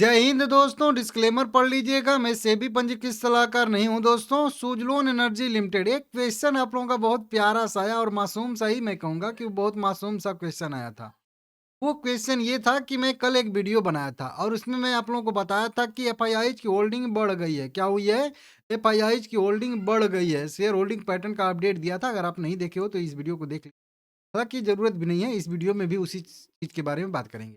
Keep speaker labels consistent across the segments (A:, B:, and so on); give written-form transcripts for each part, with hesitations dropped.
A: जय हिंद दोस्तों। डिस्क्लेमर पढ़ लीजिएगा, मैं सेबी पंजीकृत सलाहकार नहीं हूं दोस्तों। सुजलोन एनर्जी लिमिटेड, एक क्वेश्चन आप लोगों का बहुत प्यारा सा आया और मासूम सा ही मैं कहूंगा कि वो बहुत मासूम सा क्वेश्चन आया था। वो क्वेश्चन ये था कि मैं कल एक वीडियो बनाया था और उसमें मैं आप लोगों को बताया था कि एफआईआईज की होल्डिंग बढ़ गई है। क्या हुई है? एफआईआईज की होल्डिंग बढ़ गई है। शेयर होल्डिंग पैटर्न का अपडेट दिया था। अगर आप नहीं देखे हो तो इस वीडियो को देख लीजिए। हालांकि जरूरत भी नहीं है, इस वीडियो में भी उसी चीज के बारे में बात करेंगे।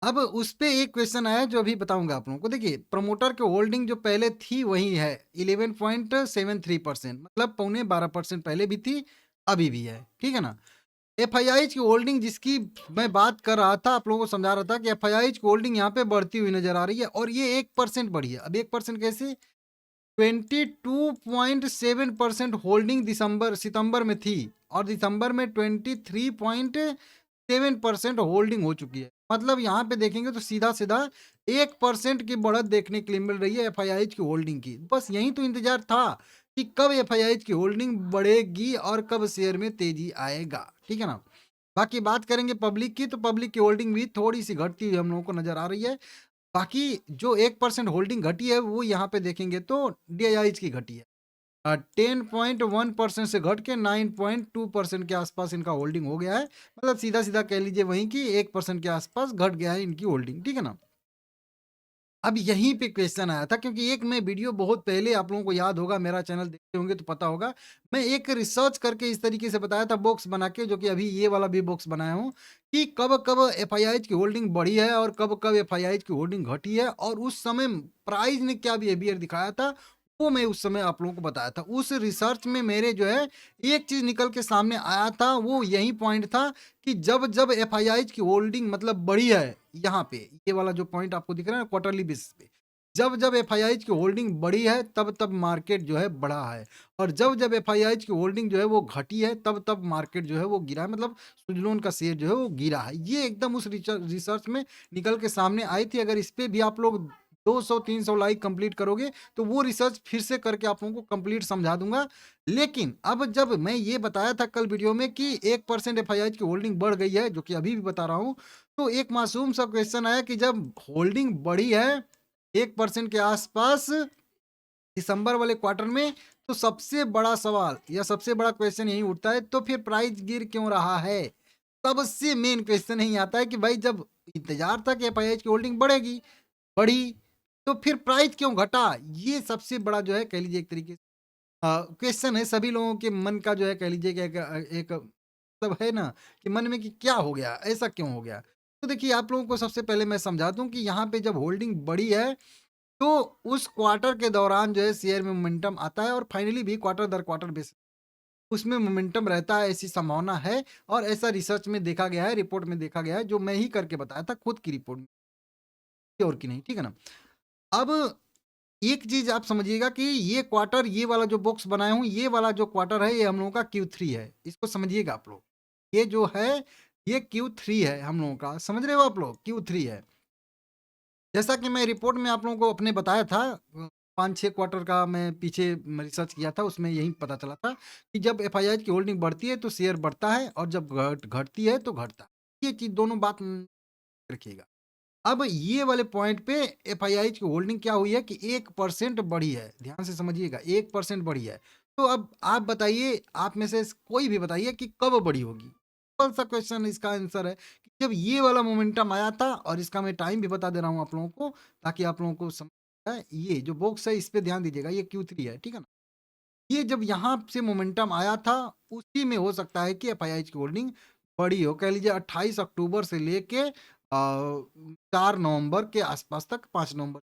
A: अब उस पे एक क्वेश्चन आया जो अभी बताऊंगा आप लोगों को। देखिए, प्रमोटर की होल्डिंग जो पहले थी वही है 11.73%, मतलब पौने 12% पहले भी थी, अभी भी है। ठीक है ना? एफआईआईज की होल्डिंग जिसकी मैं बात कर रहा था, आप लोगों को समझा रहा था कि एफआईआईज की होल्डिंग यहाँ पे बढ़ती हुई नजर आ रही है और ये 1% बढ़ी है। अब 1% कैसे? 22.7% होल्डिंग दिसंबर सितंबर में थी और दिसंबर में 23.7% होल्डिंग हो चुकी है। मतलब यहाँ पे देखेंगे तो सीधा सीधा 1% की बढ़त देखने के लिए मिल रही है एफआईआईज की होल्डिंग की। बस यही तो इंतजार था कि कब एफआईआईज की होल्डिंग बढ़ेगी और कब शेयर में तेजी आएगा। ठीक है ना? बाकी बात करेंगे पब्लिक की, तो पब्लिक की होल्डिंग भी थोड़ी सी घटती हुई हम लोगों को नजर आ रही है। बाकी जो 1% होल्डिंग घटी है वो यहाँ पे देखेंगे तो डीआईआईज की घटी है। 10.1% से घट के 9.2% के आसपास इनका होल्डिंग हो गया है। मतलब सीधा सीधा कह लीजिए वहीं की 1% के आसपास घट गया है इनकी होल्डिंग। ठीक है ना? अब यहीं पे क्वेश्चन आया था क्योंकि एक मैं वीडियो बहुत पहले, आप लोगों को याद होगा, मेरा चैनल देखते होंगे तो पता होगा, मैं एक रिसर्च करके इस तरीके से बताया था बॉक्स बना के, जो कि अभी ये वाला भी बॉक्स बनाया हूँ, कि कब कब एफआईआईज की होल्डिंग बढ़ी है और कब कब एफआईआईज की होल्डिंग घटी है और उस समय प्राइस ने क्या बिहेवियर दिखाया था, वो मैं उस समय आप लोगों को बताया था। उस रिसर्च में मेरे जो है एक चीज निकल के सामने आया था, वो यही पॉइंट था कि जब जब एफआईआईज की होल्डिंग मतलब बढ़ी है, यहाँ पे ये वाला जो पॉइंट आपको दिख रहा है क्वार्टरली बेसिस पे, जब जब एफआईआईज की होल्डिंग बढ़ी है तब तब मार्केट जो है बढ़ा है और जब जब एफआईआईज की होल्डिंग जो है वो घटी है तब तब मार्केट जो है वो गिरा है। मतलब सुजलोन का शेयर जो है वो गिरा है। ये एकदम उस रिसर्च में निकल के सामने आई थी। अगर इस पे भी आप लोग 200-300 लाइक कंप्लीट करोगे तो वो रिसर्च फिर से करके आप लोगों को कंप्लीट समझा दूंगा। लेकिन अब जब मैं ये बताया था कल वीडियो में कि 1% एफआईआईज की होल्डिंग बढ़ गई है, जो कि अभी भी बता रहा हूं, तो एक मासूम सा क्वेश्चन आया कि जब होल्डिंग बढ़ी है 1% के आसपास दिसंबर वाले क्वार्टर में, तो सबसे बड़ा सवाल या सबसे बड़ा क्वेश्चन यही उठता है, तो फिर प्राइस गिर क्यों रहा है? सबसे मेन क्वेश्चन यही आता है कि भाई जब इंतजार था कि एफआईआईज की होल्डिंग बढ़ेगी, बढ़ी, तो फिर प्राइस क्यों घटा? ये सबसे बड़ा जो है कह लीजिए एक तरीके से क्वेश्चन है सभी लोगों के मन का, जो है कह लीजिए कि एक मतलब है ना कि मन में कि क्या हो गया, ऐसा क्यों हो गया? तो देखिए, आप लोगों को सबसे पहले मैं समझा दूं कि यहाँ पे जब होल्डिंग बढ़ी है तो उस क्वार्टर के दौरान जो है शेयर में मोमेंटम आता है और फाइनली भी क्वार्टर दर क्वार्टर बेसिस उसमें मोमेंटम रहता है, ऐसी संभावना है और ऐसा रिसर्च में देखा गया है, रिपोर्ट में देखा गया है, जो मैं ही करके बताया था खुद की रिपोर्ट में, और की नहीं। ठीक है ना? अब एक चीज आप समझिएगा कि ये क्वार्टर, ये वाला जो बॉक्स बनाया हूं, ये वाला जो क्वार्टर है ये हम लोगों का Q3 है। इसको समझिएगा आप लोग। ये जो है ये Q3 है हम लोगों का, समझ रहे हो आप लोग? Q3 है। जैसा कि मैं रिपोर्ट में आप लोगों को अपने बताया था, 5-6 क्वार्टर का मैं पीछे रिसर्च किया था, उसमें यही पता चला था कि जब एफआईआई की होल्डिंग बढ़ती है तो शेयर बढ़ता है और जब घटती है तो घटता है। ये चीज दोनों बात रखिएगा। अब ये वाले पॉइंट पे एफआईआई की होल्डिंग क्या हुई है कि 1% बढ़ी है। ध्यान से समझिएगा, 1% बढ़ी है। तो अब आप बताइए, आप में से कोई भी बताइए कि कब बढ़ी होगी? सिंपल सा क्वेश्चन, इसका आंसर है कि जब ये वाला मोमेंटम आया था, और इसका मैं टाइम भी बता दे रहा हूं आप लोगों को ताकि आप लोगों को समझ आए। ये जो बॉक्स है इस पे ध्यान दीजिएगा, ये Q3 है। ठीक है ना? ये जब यहाँ से मोमेंटम आया था, उसी में हो सकता है कि एफआईआई की होल्डिंग बड़ी हो। कह लीजिए 28 अक्टूबर से लेके 4 नवंबर के आसपास तक, 5 नवंबर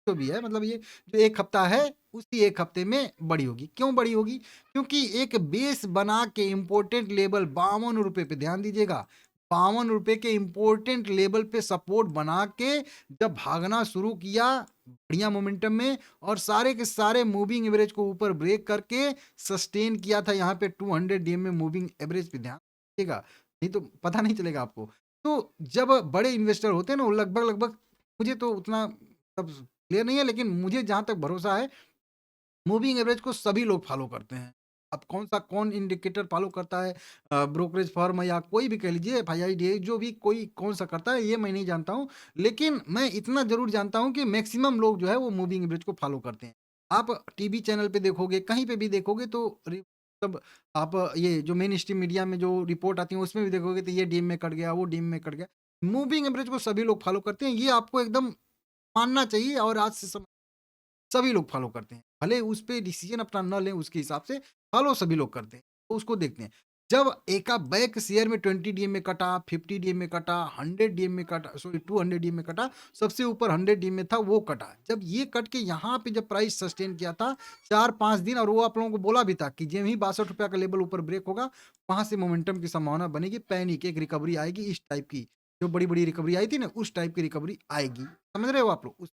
A: जो भी है, मतलब ये जो एक हफ्ता है उसी एक हफ्ते में बड़ी होगी। क्यों बड़ी होगी? क्योंकि एक बेस बना के इम्पोर्टेंट लेवल 52 रुपए पे, ध्यान दीजिएगा, 52 रुपए के इम्पोर्टेंट लेवल पे सपोर्ट बना के जब भागना शुरू किया बढ़िया मोमेंटम में, और सारे के सारे मूविंग एवरेज को ऊपर ब्रेक करके सस्टेन किया था यहाँ पे 200 डीएम में मूविंग एवरेज पे, ध्यान दीजिएगा, नहीं तो पता नहीं चलेगा आपको। तो जब बड़े इन्वेस्टर होते हैं ना, वो लगभग लगभग, मुझे तो उतना सब क्लियर नहीं है, लेकिन मुझे जहां तक भरोसा है मूविंग एवरेज को सभी लोग फॉलो करते हैं। अब कौन इंडिकेटर फ़ॉलो करता है, ब्रोकरेज फ़र्म या कोई भी कह लीजिए, एफआईआई जो भी कोई कौन-सा करता है ये मैं नहीं जानता हूँ। लेकिन मैं इतना ज़रूर जानता हूँ कि मैक्सिमम लोग जो है वो मूविंग एवरेज को फ़ॉलो करते हैं। आप टीवी चैनल पे देखोगे, कहीं पे भी देखोगे तो तब आप ये जो मेन स्ट्रीम मीडिया में जो रिपोर्ट आती है उसमें भी देखोगे तो ये डीम में कट गया, वो डीम में कट गया। मूविंग एवरेज को सभी लोग फ़ॉलो करते हैं, ये आपको एकदम मानना चाहिए और आज से सभी लोग फॉलो करते हैं। भले उस पे डिसीज़न अपना ना लें उसके हिसाब से, फॉलो सभी लोग करते हैं। तो उसको देखते हैं। जब एका बैक शेयर में 20 डीएम में कटा, 50 डीएम में कटा, 100 डीएम में कटा, सॉरी 200 डीएम में कटा, सबसे ऊपर 100 डीएम में था वो कटा। जब ये कट के यहाँ पे जब प्राइस सस्टेन किया था 4-5 दिन, और वो आप लोगों को बोला भी था कि जब ही ₹62 का लेवल ऊपर ब्रेक होगा, वहाँ से मोमेंटम की संभावना बनेगी, पैनिक एक रिकवरी आएगी इस टाइप की। जो बड़ी-बड़ी रिकवरी आई थी ना, उस टाइप की रिकवरी आएगी। समझ रहे हो आप लोग?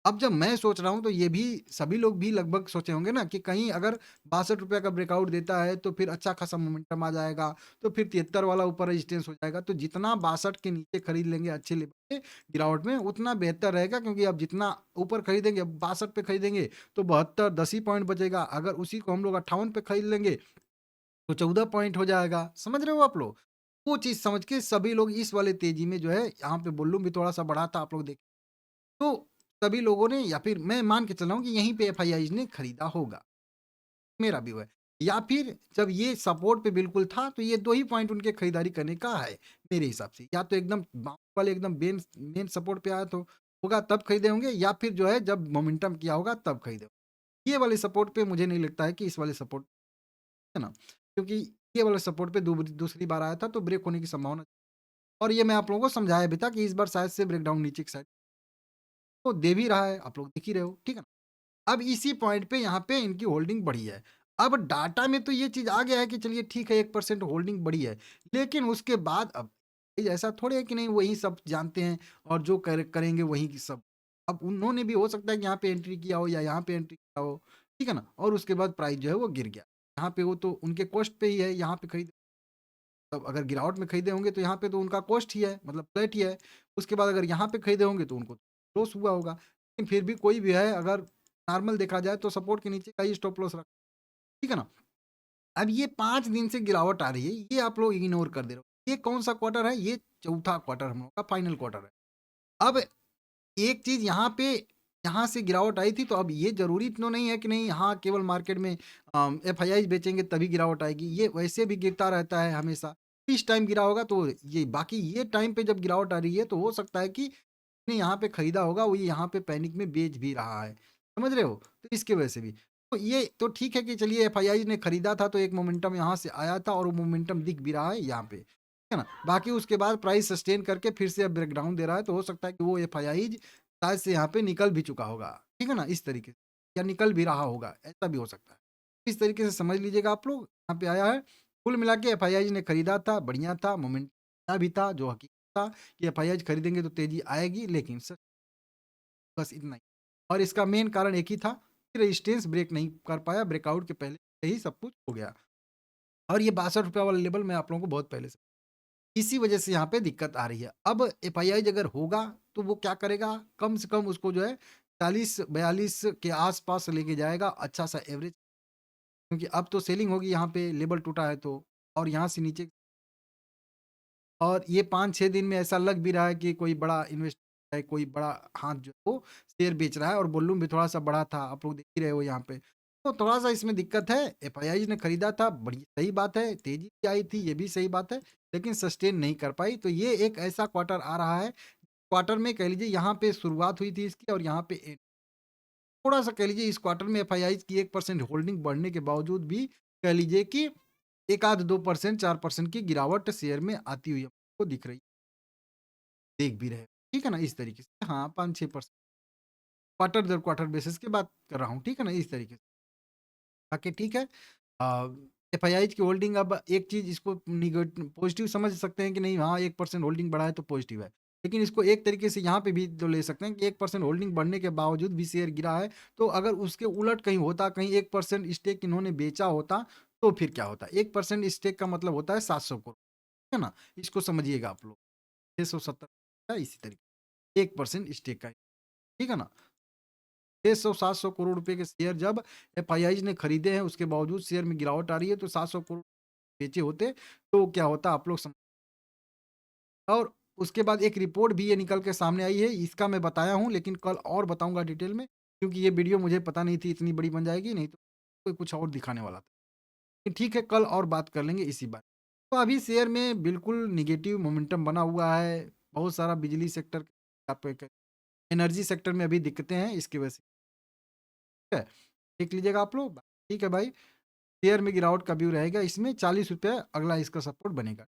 A: अब जब मैं सोच रहा हूँ तो ये भी सभी लोग भी लगभग सोचे होंगे ना कि कहीं अगर ₹62 का ब्रेकआउट देता है तो फिर अच्छा खासा मोमेंटम आ जाएगा, तो फिर 73 वाला ऊपर रेजिस्टेंस हो जाएगा। तो जितना 62 के नीचे खरीद लेंगे अच्छे लेवल पे गिरावट में, उतना बेहतर रहेगा, क्योंकि अब जितना ऊपर खरीदेंगे, अब 62 पे खरीदेंगे तो 72 10 ही पॉइंट बचेगा। अगर उसी को हम लोग 58 पे खरीद लेंगे तो 14 पॉइंट हो जाएगा। समझ रहे हो आप लोग? वो चीज़ समझ के सभी लोग इस वाले तेज़ी में जो है यहाँ पे वॉल्यूम भी थोड़ा-सा बढ़ा था, आप लोग देख तो सभी लोगों ने, या फिर मैं मान के चल रहा हूँ कि यहीं पे एफआईआई ने खरीदा होगा, मेरा व्यू है। या फिर जब ये सपोर्ट पे बिल्कुल था तो ये 2 ही पॉइंट उनके खरीदारी करने का है, मेरे हिसाब से। या तो एकदम बाउंस वाले एकदम मेन सपोर्ट पे आया तो होगा तब खरीदे होंगे, या फिर जो है जब मोमेंटम किया होगा तब खरीदे होंगे। ये वाले सपोर्ट पे मुझे नहीं लगता है कि इस वाले सपोर्ट, है ना? क्योंकि ये वाले सपोर्ट पे दूसरी बार आया था तो ब्रेक होने की संभावना, और ये मैं आप लोगों को समझाया भी था कि इस बार शायद से ब्रेकडाउन नीचे की साइड तो दे भी रहा है, आप लोग देख ही रहे हो, ठीक है ना? अब इसी पॉइंट पे यहाँ पे इनकी होल्डिंग बढ़ी है। अब डाटा में तो ये चीज़ आ गया है कि चलिए ठीक है 1% होल्डिंग बढ़ी है। लेकिन उसके बाद अब ये ऐसा थोड़ी है कि नहीं वही सब जानते हैं और जो करेंगे वही की सब। अब उन्होंने भी हो सकता है कि यहाँ पे एंट्री किया हो या यहाँ पे एंट्री किया हो, ठीक है ना? और उसके बाद प्राइस जो है वो गिर गया। यहाँ पे वो तो उनके कॉस्ट पे ही है, यहाँ पे खरीद तब अगर गिरावट में खरीदे होंगे तो यहाँ पे तो उनका कॉस्ट ही है, मतलब फ्लैट ही है। उसके बाद अगर यहाँ पे खरीदे होंगे तो उनको लॉस हुआ होगा। लेकिन फिर भी कोई भी है, अगर नॉर्मल देखा जाए तो सपोर्ट के नीचे का ही स्टॉप लॉस रखा, ठीक है ना? अब ये 5 दिन से गिरावट आ रही है, ये आप लोग इग्नोर कर दे रहे हो। ये कौन-सा क्वार्टर है? ये चौथा क्वार्टर हम लोग का फाइनल क्वार्टर है। अब एक चीज़ यहाँ से गिरावट आई थी, तो अब ये ज़रूरी तो नहीं है कि नहीं हाँ, केवल मार्केट में एफआईआई बेचेंगे तभी गिरावट आएगी। ये वैसे भी गिरता रहता है हमेशा। इस टाइम गिरा होगा तो ये बाकी ये टाइम पे जब गिरावट आ रही है तो हो सकता है कि ने यहाँ पे खरीदा होगा, वो यहाँ पे पैनिक में बेच भी रहा है। समझ रहे हो? तो इसकी वजह से भी। तो ये तो ठीक है कि चलिए एफआईआई ने खरीदा था तो एक मोमेंटम यहाँ से आया था और वो मोमेंटम दिख भी रहा है यहाँ पे। है ना? बाकी उसके बाद प्राइस सस्टेन करके फिर से अब ब्रेकडाउन दे रहा है, तो हो सकता है कि वो एफआईआई शायद से यहाँ पे निकल भी चुका होगा। ठीक है ना? इस तरीके से, या निकल भी रहा होगा, ऐसा भी हो सकता है। इस तरीके से समझ लीजिएगा आप लोग, यहाँ पे आया है। कुल मिला के एफआईआई ने खरीदा था, बढ़िया था, मोमेंट भी था, जो हकीकत था कि एफआईआई खरीदेंगे तो तेज़ी आएगी, लेकिन बस इतना ही। और इसका मेन कारण एक ही था कि रेजिस्टेंस ब्रेक नहीं कर पाया, ब्रेकआउट के पहले से ही सब कुछ हो गया। और ये ₹62 वाला लेवल मैं आप लोगों को बहुत पहले से, इसी वजह से यहाँ पे दिक्कत आ रही है। अब एफआईआई अगर होगा, तो वो क्या करेगा? कम से कम उसको जो है 40-42 के आस-पास लेके जाएगा, अच्छा-सा एवरेज, क्योंकि अब तो सेलिंग होगी यहाँ पे, लेवल टूटा है तो। और यहाँ से नीचे, और ये 5-6 दिन में ऐसा लग भी रहा है कि कोई बड़ा इन्वेस्टर है, कोई बड़ा हाथ जो है वो शेयर बेच रहा है, और वॉल्यूम भी थोड़ा-सा बढ़ा था, आप लोग देख ही रहे हो यहाँ पे। तो थोड़ा-सा इसमें दिक्कत है, एफआईआई ने खरीदा था, बड़ी सही बात है, तेज़ी भी आई थी, ये भी सही बात है, लेकिन सस्टेन नहीं कर पाई। तो ये एक ऐसा क्वार्टर आ रहा है, क्वार्टर में कह लीजिए यहाँ पे शुरुआत हुई थी इसकी, और यहाँ पे थोड़ा-सा कह लीजिए इस क्वार्टर में एफआईआई की 1% होल्डिंग बढ़ने के बावजूद भी कह लीजिए कि 1 आध 2%, 4% की गिरावट शेयर में आती हुई हमको दिख रही है। देख भी रहे हो, ठीक है ना? इस तरीके से हाँ, 5-6% क्वार्टर दर क्वार्टर बेसिस की बात कर रहा हूँ, ठीक है ना? इस तरीके से। बाकी ठीक है। एफआईआई की होल्डिंग, अब एक चीज़ इसको पॉजिटिव समझ सकते हैं कि नहीं हाँ, 1% होल्डिंग बढ़ा है तो पॉजिटिव है। लेकिन इसको एक तरीके से यहाँ पे भी तो ले सकते हैं कि 1% होल्डिंग बढ़ने के बावजूद भी शेयर गिरा है, तो अगर उसके उलट कहीं होता, कहीं 1% स्टेक इन्होंने बेचा होता, तो फिर क्या होता? 1% स्टेक का मतलब होता है 700 करोड़, है ना? इसको समझिएगा आप लोग, 670 इसी तरीके 1% स्टेक का, ठीक है ना? 600-700 करोड़ रुपए के शेयर जब एफआईआईज़ ने खरीदे हैं, उसके बावजूद शेयर में गिरावट आ रही है, तो 700 करोड़ बेचे होते, तो क्या होता आप लोग सम और उसके बाद एक रिपोर्ट भी ये निकल के सामने आई है, इसका मैं बताया हूँ, लेकिन कल और बताऊँगा डिटेल में, क्योंकि ये वीडियो मुझे पता नहीं थी इतनी बड़ी बन जाएगी, नहीं तो कोई कुछ और दिखाने वाला था। लेकिन ठीक है, कल और बात कर लेंगे इसी बारे में। तो अभी शेयर में बिल्कुल नेगेटिव मोमेंटम बना हुआ है, बहुत सारा बिजली सेक्टर आप एक एनर्जी सेक्टर में अभी दिक्कतें हैं, इसकी वजह से ठीक है, देख लीजिएगा आप लोग। ठीक है भाई, शेयर में गिरावट का व्यू रहेगा, इसमें ₹40 अगला इसका सपोर्ट बनेगा।